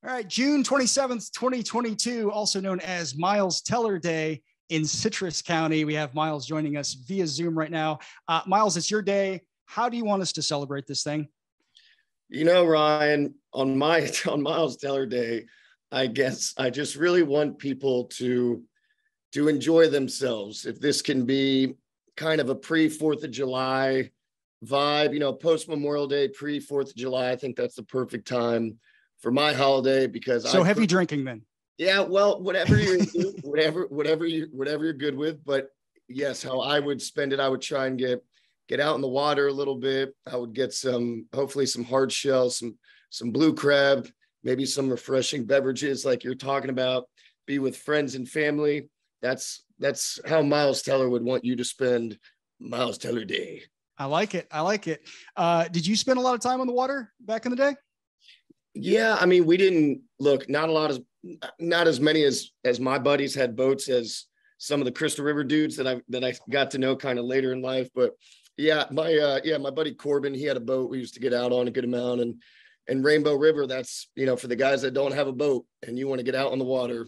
All right, June 27th, 2022, also known as Miles Teller Day in Citrus County. We have Miles joining us via Zoom right now. Miles, it's your day. How do you want us to celebrate this thing? You know, Ryan, on Miles Teller Day, I guess I just really want people to enjoy themselves. If this can be kind of a pre-4th of July vibe, post Memorial Day, pre-4th of July, I think that's the perfect time for my holiday because heavy drinking then. Yeah, well, whatever you're into, whatever you're good with. But yes, how I would spend it, I would try and get out in the water a little bit. I would get hopefully some hard shell, some blue crab, maybe some refreshing beverages like you're talking about, be with friends and family. That's how Miles Teller would want you to spend Miles Teller Day. I like it. Did you spend a lot of time on the water back in the day? Yeah, I mean, we didn't look, not as many as my buddies had boats as some of the Crystal River dudes that I got to know kind of later in life. But yeah, my buddy Corbin, he had a boat we used to get out on a good amount, and Rainbow River, that's, for the guys that don't have a boat and you want to get out on the water,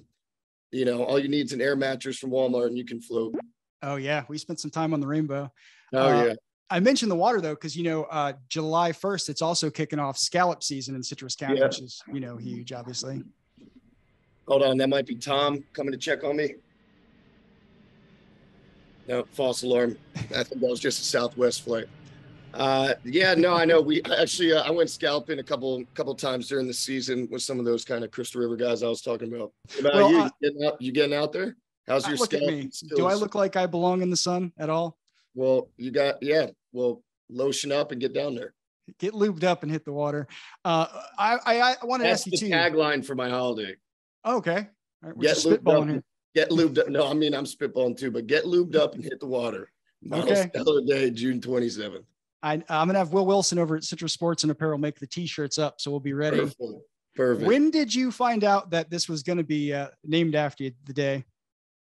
all you need is an air mattress from Walmart and you can float. Oh yeah, we spent some time on the Rainbow. Oh yeah. I mentioned the water though, because July 1st, it's also kicking off scallop season in Citrus County, which is huge, obviously. Hold on, that might be Tom coming to check on me. No, false alarm. I think that was just a Southwest flight. I know. We actually I went scalping a couple times during the season with some of those kind of Crystal River guys I was talking about. You getting out there? How's your scalping skills? Do I look like I belong in the sun at all? Well, lotion up and get down there. Get lubed up and hit the water. I want to ask you too. That's the tagline for my holiday. Oh, okay. All right, get lubed up. Here. Get lubed up. No, I mean, I'm spitballing too, but get lubed up and hit the water. Miles Teller Day, June 27th. I'm going to have Will Wilson over at Citrus Sports and Apparel make the t-shirts up, so we'll be ready. Perfect. When did you find out that this was going to be named after you, the day?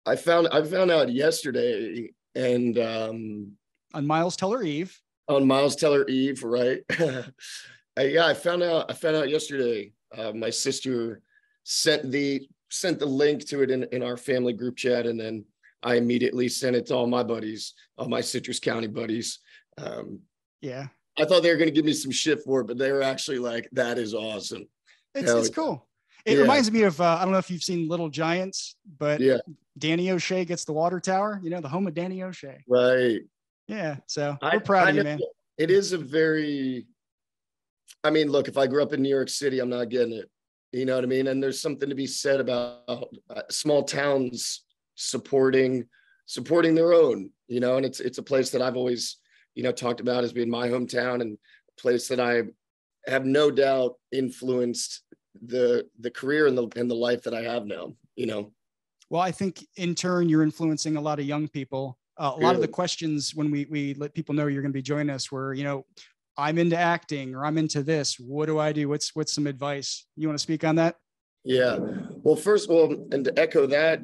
I found out yesterday. And on Miles Teller Eve. On Miles Teller Eve, right? I found out yesterday. My sister sent the link to it in our family group chat, and then I immediately sent it to all my buddies, all my Citrus County buddies. I thought they were going to give me some shit for it, but they were actually like, "That is awesome." It's cool. It reminds me of I don't know if you've seen Little Giants, but Danny O'Shea gets the water tower, the home of Danny O'Shea. Right. Yeah. So we're proud of you, man. It is look, if I grew up in New York City, I'm not getting it. You know what I mean? And there's something to be said about small towns supporting their own, and it's a place that I've always, talked about as being my hometown, and a place that I have no doubt influenced the career and the life that I have now, Well, I think in turn, you're influencing a lot of young people. A lot of the questions when we let people know you're going to be joining us were, I'm into acting or I'm into this. What do I do? What's some advice? You want to speak on that? Yeah. Well, first of all, and to echo that,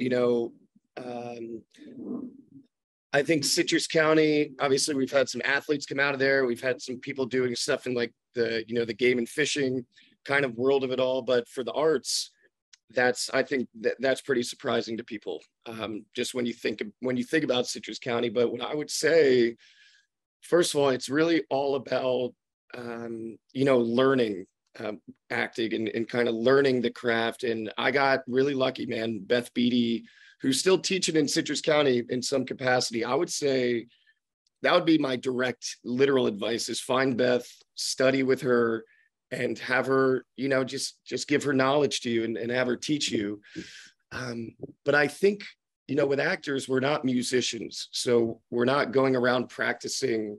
I think Citrus County, obviously we've had some athletes come out of there. We've had some people doing stuff in like the game and fishing kind of world of it all. But for the arts, I think that's pretty surprising to people. Just when you think about Citrus County. But what I would say, first of all, it's really all about, learning acting and kind of learning the craft. And I got really lucky, man. Beth Beatty, who's still teaching in Citrus County in some capacity. I would say that would be my direct literal advice is find Beth, study with her, and have her, just give her knowledge to you and have her teach you. But I think, with actors, we're not musicians. So we're not going around practicing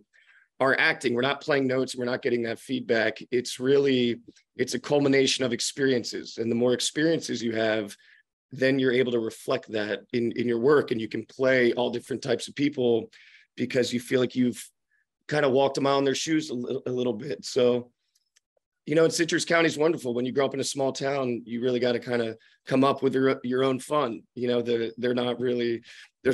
our acting. We're not playing notes. We're not getting that feedback. It's a culmination of experiences. And the more experiences you have, then you're able to reflect that in your work, and you can play all different types of people because you feel like you've kind of walked a mile in their shoes a little bit. So, and Citrus County is wonderful. When you grow up in a small town, you really got to kind of come up with your own fun. There's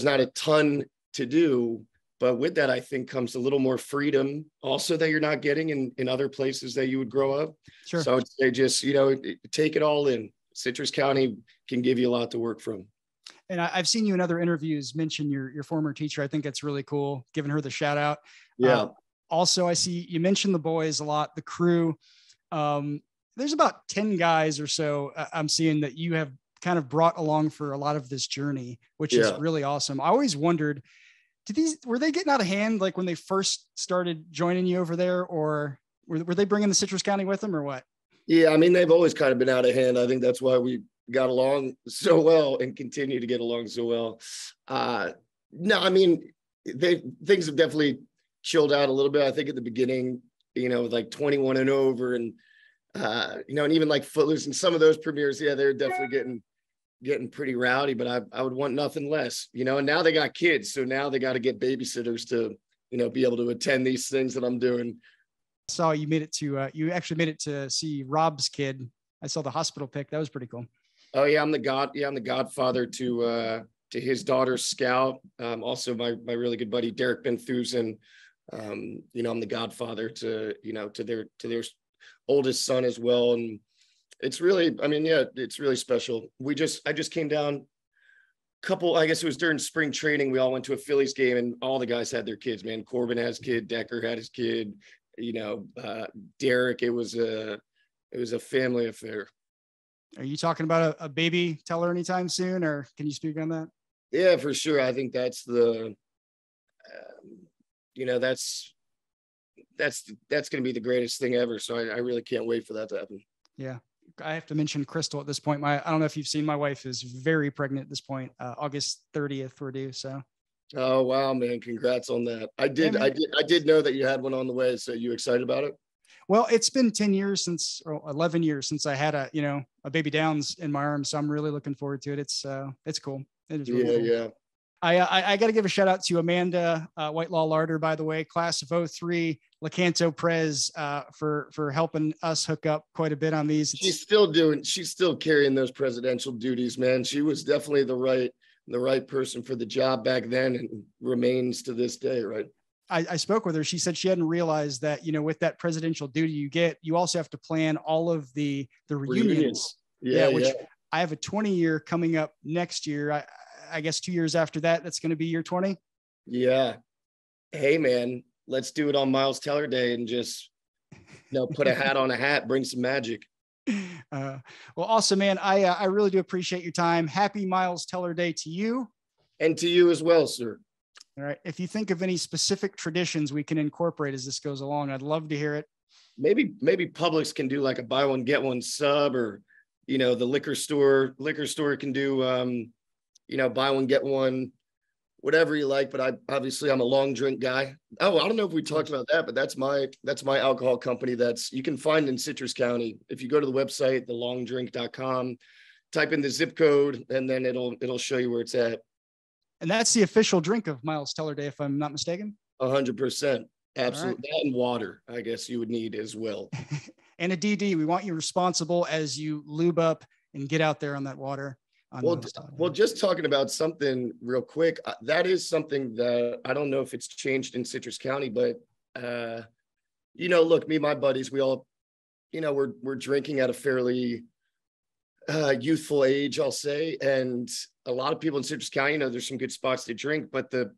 not a ton to do But with that, I think comes a little more freedom also that you're not getting in other places that you would grow up. Sure. So I would say just, take it all in. Citrus County can give you a lot to work from. And I've seen you in other interviews mention your former teacher. I think that's really cool, giving her the shout out. Yeah. Also, I see you mentioned the boys a lot, the crew. There's about 10 guys or so I'm seeing that you have kind of brought along for a lot of this journey, which is really awesome. I always wondered, were they getting out of hand like when they first started joining you over there, or were they bringing the Citrus County with them or what? Yeah, I mean, they've always kind of been out of hand. I think that's why we got along so well and continue to get along so well. No, I mean, things have definitely chilled out a little bit. I think at the beginning, with like 21 and over and, and even like Footloose and some of those premieres, they're definitely getting pretty rowdy, but I would want nothing less, and now they got kids. So now they got to get babysitters to, be able to attend these things that I'm doing. I saw you made it to, you actually made it to see Rob's kid. I saw the hospital pic. That was pretty cool. Oh yeah. I'm the godfather to his daughter Scout. Also my really good buddy, Derek Benthusen. I'm the godfather to their oldest son as well. And it's really, it's really special. I just came down I guess it was during spring training. We all went to a Phillies game and all the guys had their kids, man. Corbin has his kid, Decker had his kid, Derek, it was a family affair. Are you talking about a baby teller anytime soon, or can you speak on that? Yeah, for sure. I think that's that's going to be the greatest thing ever. So I really can't wait for that to happen. Yeah. I have to mention Crystal at this point. I don't know if you've seen, my wife is very pregnant at this point. August 30th we're due. So. Oh, wow, man. Congrats on that. I did know that you had one on the way. So you excited about it? Well, it's been 10 years or 11 years since I had a baby Downs in my arms. So I'm really looking forward to it. It's cool. It is really cool. Yeah. I got to give a shout out to Amanda Whitelaw Larder, by the way, class of 03, Lecanto Prez, for helping us hook up quite a bit on these. She's still carrying those presidential duties, man. She was definitely the right person for the job back then and remains to this day, right? I spoke with her. She said she hadn't realized that, with that presidential duty you also have to plan all of the reunions. Which I have a 20-year coming up next year. I guess 2 years after that, that's going to be year 20. Yeah. Hey man, let's do it on Miles Teller Day and just, put a hat on a hat, bring some magic. Well, awesome, man. I really do appreciate your time. Happy Miles Teller Day to you. And to you as well, sir. All right. If you think of any specific traditions we can incorporate as this goes along, I'd love to hear it. Maybe Publix can do like a buy one, get one sub, or, the liquor store can do, buy one, get one, whatever you like. But I'm a long drink guy. Oh, I don't know if we talked about that, but that's my alcohol company you can find in Citrus County. If you go to the website, thelongdrink.com, type in the zip code, and then it'll show you where it's at. And that's the official drink of Miles Teller Day, if I'm not mistaken. 100%. Absolutely. Right. That and water, I guess you would need as well. And a DD. We want you responsible as you lube up and get out there on that water. Well, just talking about something real quick, that is something that I don't know if it's changed in Citrus County, but, look, me and my buddies, we all, we're drinking at a fairly youthful age, I'll say. And a lot of people in Citrus County, there's some good spots to drink, but the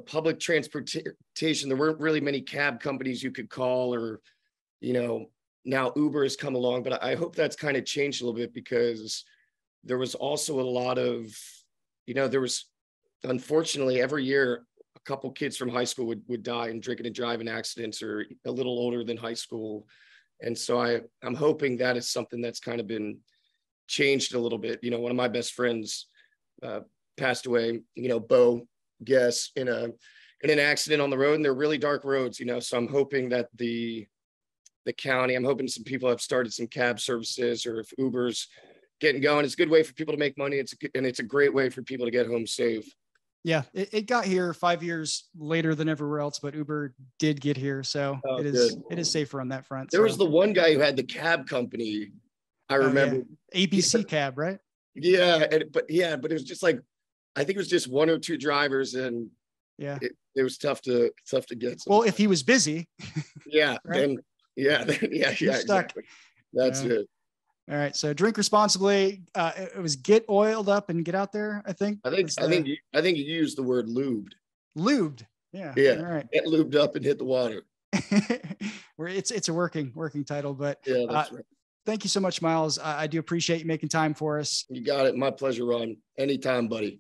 public transportation, there weren't really many cab companies you could call, or, now Uber has come along, but I hope that's kind of changed a little bit, because there was also a lot of, there was, unfortunately, every year, a couple kids from high school would die in drinking and driving accidents, or a little older than high school. And so I'm hoping that is something that's kind of been changed a little bit. One of my best friends passed away, Bo Guess, in an accident on the road, and they're really dark roads, so I'm hoping that the county, I'm hoping some people have started some cab services, or if Uber's getting going. It's a good way for people to make money. It's a great way for people to get home safe. Yeah, it got here 5 years later than everywhere else, but Uber did get here, so it is safer on that front. There was the one guy who had the cab company. I remember ABC Cab, right? Yeah, but it was just like, I think it was just one or two drivers, and Yeah. It was tough to get. Well, if he was busy. Yeah. Right? Yeah, exactly. That's it. All right. So drink responsibly. It was get oiled up and get out there. I think. I think you used the word lubed. Lubed. Yeah. Yeah. All right. Get lubed up and hit the water. Where it's a working title, but yeah, that's right. Thank you so much, Miles. I do appreciate you making time for us. You got it. My pleasure, Ron. Anytime, buddy.